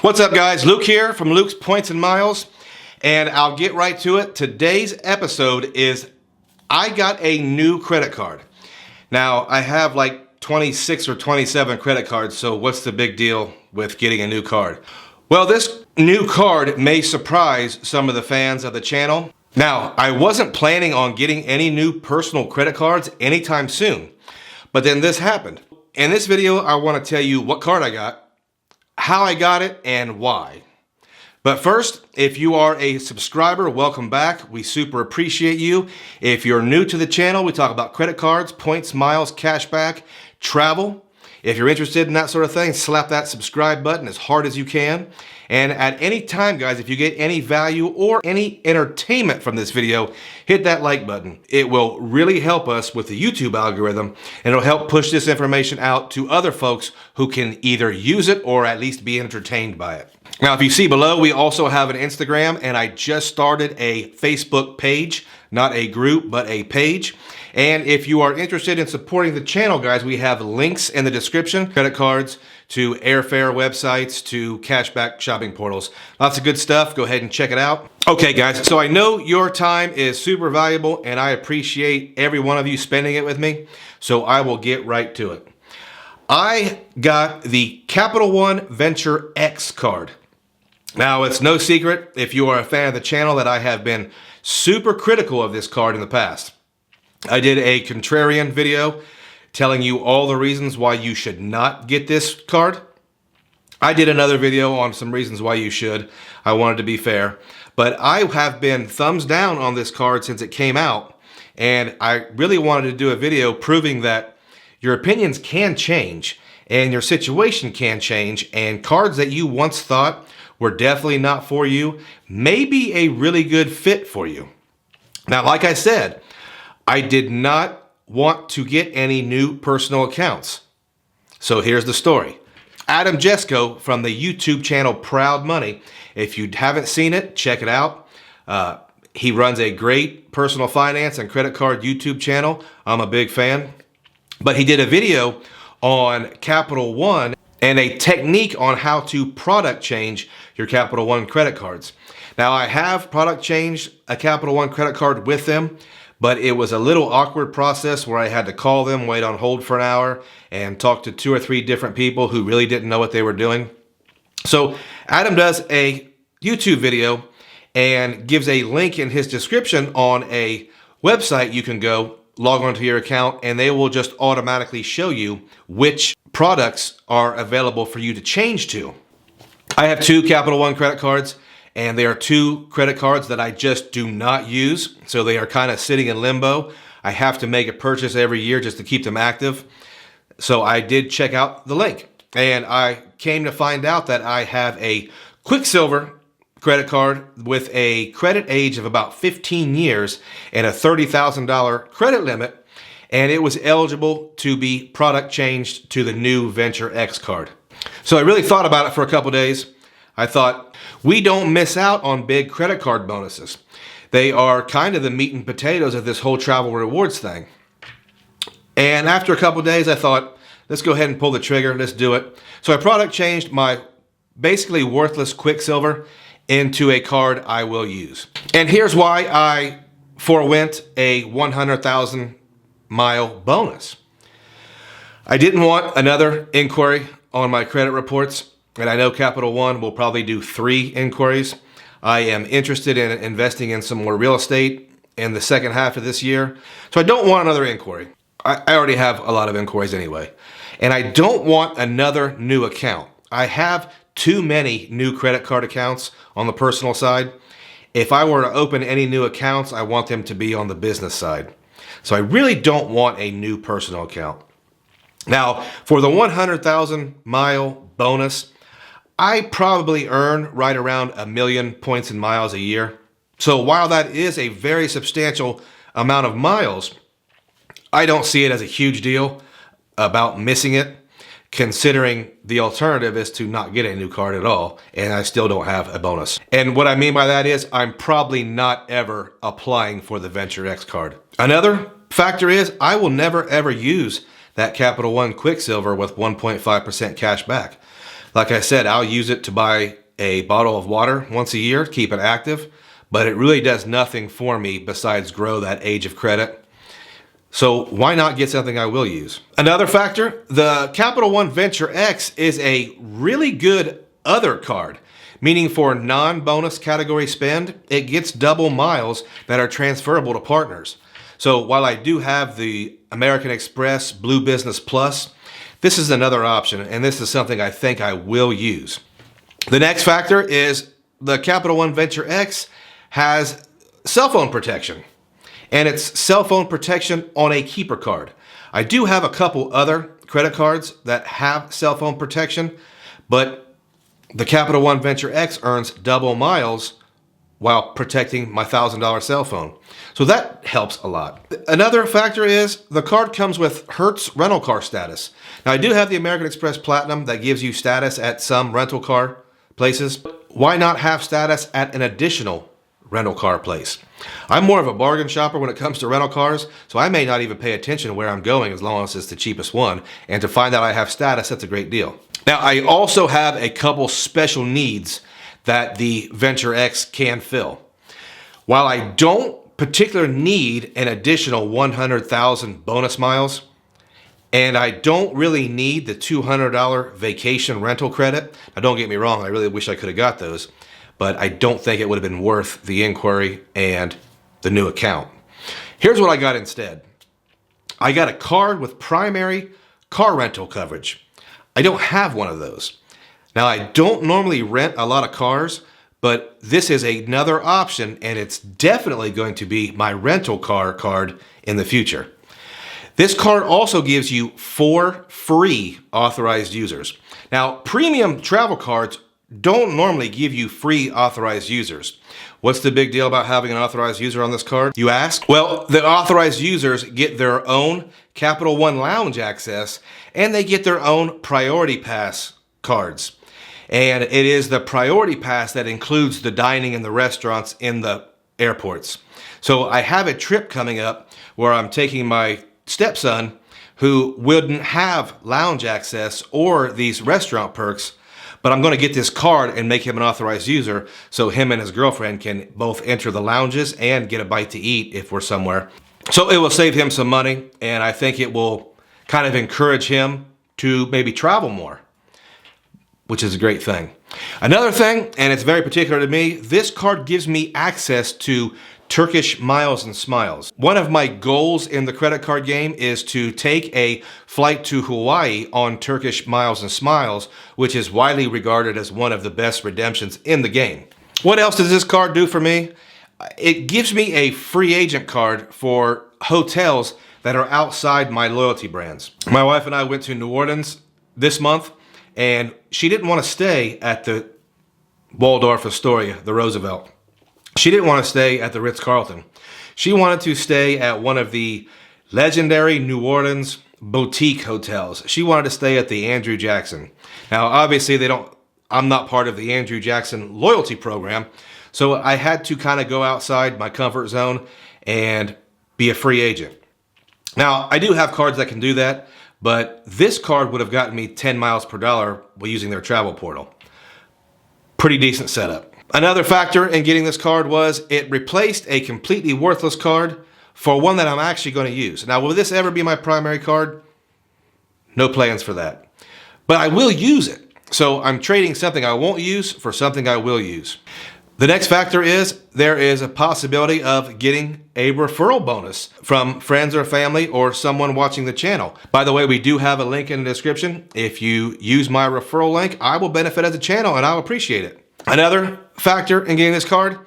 What's up, guys? Luke here from Luke's Points and Miles, and I'll get right to it. Today's episode is I got a new credit card. Now, I have like 26 or 27 credit cards, so what's the big deal with getting a new card? Well, this new card may surprise some of the fans of the channel. Now, I wasn't planning on getting any new personal credit cards anytime soon, but then this happened. In this video, I want to tell you what card I got, how I got it, and why. But first, if you are a subscriber, welcome back. We super appreciate you. If you're new to the channel, we talk about credit cards, points, miles, cashback, travel. If you're interested in that sort of thing, slap that subscribe button as hard as you can. And at any time, guys, if you get any value or any entertainment from this video, hit that like button. It will really help us with the YouTube algorithm, and it'll help push this information out to other folks who can either use it or at least be entertained by it. Now, if you see below, we also have an Instagram, and I just started a Facebook page, not a group, but a page. And if you are interested in supporting the channel, guys, we have links in the description, credit cards, to airfare websites, to cashback shopping portals. Lots of good stuff. Go ahead and check it out. Okay, guys, so I know your time is super valuable, and I appreciate every one of you spending it with me, so I will get right to it. I got the Capital One Venture X card. Now, it's no secret, if you are a fan of the channel, that I have been super critical of this card in the past. I did a contrarian video telling you all the reasons why you should not get this card. I did another video on some reasons why you should. I wanted to be fair. But I have been thumbs down on this card since it came out. And I really wanted to do a video proving that your opinions can change and your situation can change, and cards that you once thought were definitely not for you may be a really good fit for you. Now, like I said, I did not want to get any new personal accounts. So here's the story. Adam Jesko from the YouTube channel Proud Money. If you haven't seen it, check it out. He runs a great personal finance and credit card YouTube channel. I'm a big fan. But he did a video on Capital One and a technique on how to product change your Capital One credit cards. Now, I have product changed a Capital One credit card with them, but it was a little awkward process where I had to call them, wait on hold for an hour, and talk to 2 or 3 different people who really didn't know what they were doing. So Adam does a YouTube video and gives a link in his description on a website you can go log onto your account, and they will just automatically show you which products are available for you to change to. I have 2 Capital One credit cards, and they are 2 credit cards that I just do not use. So they are kind of sitting in limbo. I have to make a purchase every year just to keep them active. So I did check out the link, and I came to find out that I have a Quicksilver credit card with a credit age of about 15 years and a $30,000 credit limit, and it was eligible to be product changed to the new Venture X card. So I really thought about it for a couple days. I thought, we don't miss out on big credit card bonuses. They are kind of the meat and potatoes of this whole travel rewards thing. And after a couple days, I thought, let's go ahead and pull the trigger. Let's do it. So I product changed my basically worthless Quicksilver into a card I will use. And here's why I forewent a 100,000 mile bonus. I didn't want another inquiry on my credit reports, and I know Capital One will probably do 3 inquiries. I am interested in investing in some more real estate in the second half of this year, so I don't want another inquiry. I already have a lot of inquiries anyway. And I don't want another new account. I have too many new credit card accounts on the personal side. If I were to open any new accounts, I want them to be on the business side. So I really don't want a new personal account. Now, for the 100,000 mile bonus, I probably earn right around 1 million points and miles a year. So while that is a very substantial amount of miles, I don't see it as a huge deal about missing it, considering the alternative is to not get a new card at all, and I still don't have a bonus. And what I mean by that is I'm probably not ever applying for the Venture X card. Another factor is I will never ever use that Capital One Quicksilver with 1.5% cash back. Like I said, I'll use it to buy a bottle of water once a year, keep it active, but it really does nothing for me besides grow that age of credit. So why not get something I will use? Another factor, the Capital One Venture X is a really good other card, meaning for non-bonus category spend, it gets double miles that are transferable to partners. So while I do have the American Express Blue Business Plus, this is another option, and this is something I think I will use. The next factor is the Capital One Venture X has cell phone protection, and it's cell phone protection on a keeper card. I do have a couple other credit cards that have cell phone protection, but the Capital One Venture X earns double miles while protecting my $1,000 cell phone. So that helps a lot. Another factor is the card comes with Hertz rental car status. Now I do have the American Express Platinum that gives you status at some rental car places. Why not have status at an additional rental car place? I'm more of a bargain shopper when it comes to rental cars, so I may not even pay attention to where I'm going as long as it's the cheapest one. And to find out I have status, that's a great deal. Now I also have a couple special needs that the Venture X can fill. While I don't particularly need an additional 100,000 bonus miles, and I don't really need the $200 vacation rental credit. Now don't get me wrong, I really wish I could have got those, but I don't think it would have been worth the inquiry and the new account. Here's what I got instead. I got a card with primary car rental coverage. I don't have one of those. Now, I don't normally rent a lot of cars, but this is another option, and it's definitely going to be my rental car card in the future. This card also gives you 4 free authorized users. Now, premium travel cards don't normally give you free authorized users. What's the big deal about having an authorized user on this card, you ask? Well, the authorized users get their own Capital One Lounge access, and they get their own Priority Pass cards. And it is the Priority Pass that includes the dining in the restaurants in the airports. So I have a trip coming up where I'm taking my stepson who wouldn't have lounge access or these restaurant perks, but I'm going to get this card and make him an authorized user so him and his girlfriend can both enter the lounges and get a bite to eat if we're somewhere. So it will save him some money, and I think it will kind of encourage him to maybe travel more, which is a great thing. Another thing, and it's very particular to me, this card gives me access to Turkish Miles and Smiles. One of my goals in the credit card game is to take a flight to Hawaii on Turkish Miles and Smiles, which is widely regarded as one of the best redemptions in the game. What else does this card do for me? It gives me a free agent card for hotels that are outside my loyalty brands. My wife and I went to New Orleans this month, and she didn't want to stay at the Waldorf Astoria, the Roosevelt. She didn't want to stay at the Ritz-Carlton. She wanted to stay at one of the legendary New Orleans boutique hotels. She wanted to stay at the Andrew Jackson. Now, obviously, I'm not part of the Andrew Jackson loyalty program, so I had to kind of go outside my comfort zone and be a free agent. Now, I do have cards that can do that, but this card would have gotten me 10 miles per dollar by using their travel portal. Pretty decent setup. Another factor in getting this card was it replaced a completely worthless card for one that I'm actually going to use. Now, will this ever be my primary card? No plans for that. But I will use it. So I'm trading something I won't use for something I will use. The next factor is there is a possibility of getting a referral bonus from friends or family or someone watching the channel. By the way, we do have a link in the description. If you use my referral link, I will benefit as a channel and I'll appreciate it. Another factor in getting this card,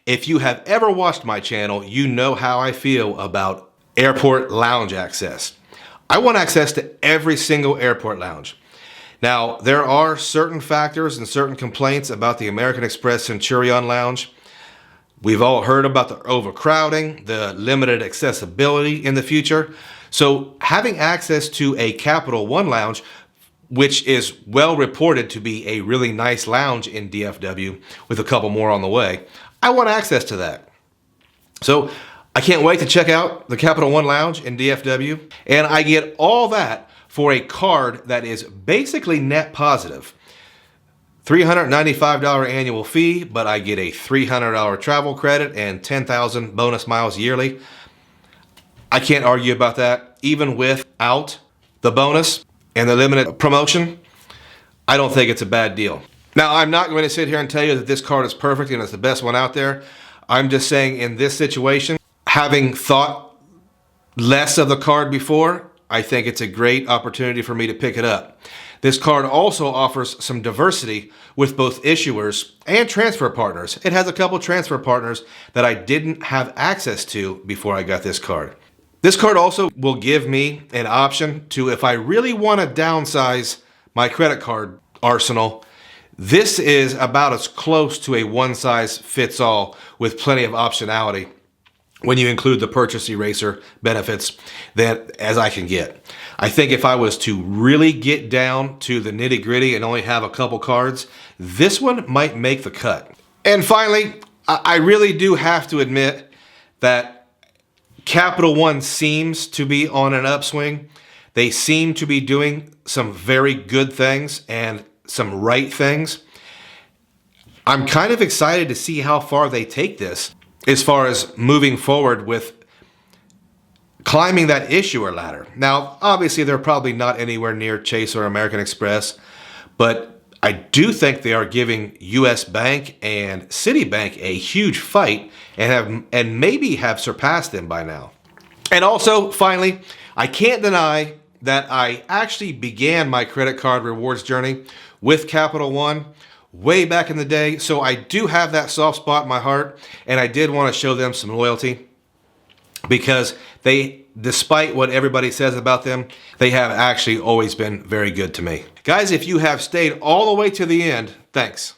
if you have ever watched my channel, you know how I feel about airport lounge access. I want access to every single airport lounge. Now, there are certain factors and certain complaints about the American Express Centurion Lounge. We've all heard about the overcrowding, the limited accessibility in the future. So having access to a Capital One lounge, which is well reported to be a really nice lounge in DFW with a couple more on the way, I want access to that. So I can't wait to check out the Capital One lounge in DFW, and I get all that for a card that is basically net positive. $395 annual fee, but I get a $300 travel credit and 10,000 bonus miles yearly. I can't argue about that. Even without the bonus and the limited promotion, I don't think it's a bad deal. Now, I'm not going to sit here and tell you that this card is perfect and it's the best one out there. I'm just saying in this situation, having thought less of the card before, I think it's a great opportunity for me to pick it up. This card also offers some diversity with both issuers and transfer partners. It has a couple transfer partners that I didn't have access to before I got this card. This card also will give me an option to, if I really want to downsize my credit card arsenal, this is about as close to a one-size-fits-all with plenty of optionality when you include the purchase eraser benefits as I can get. I think if I was to really get down to the nitty-gritty and only have a couple cards, this one might make the cut. And finally, I really do have to admit that Capital One seems to be on an upswing. They seem to be doing some very good things and some right things. I'm kind of excited to see how far they take this as far as moving forward with climbing that issuer ladder. Now, obviously, they're probably not anywhere near Chase or American Express, but I do think they are giving US Bank and Citibank a huge fight and maybe have surpassed them by now. And also, finally, I can't deny that I actually began my credit card rewards journey with Capital One way back in the day. So I do have that soft spot in my heart, and I did want to show them some loyalty because they, despite what everybody says about them, they have actually always been very good to me. Guys, if you have stayed all the way to the end, thanks.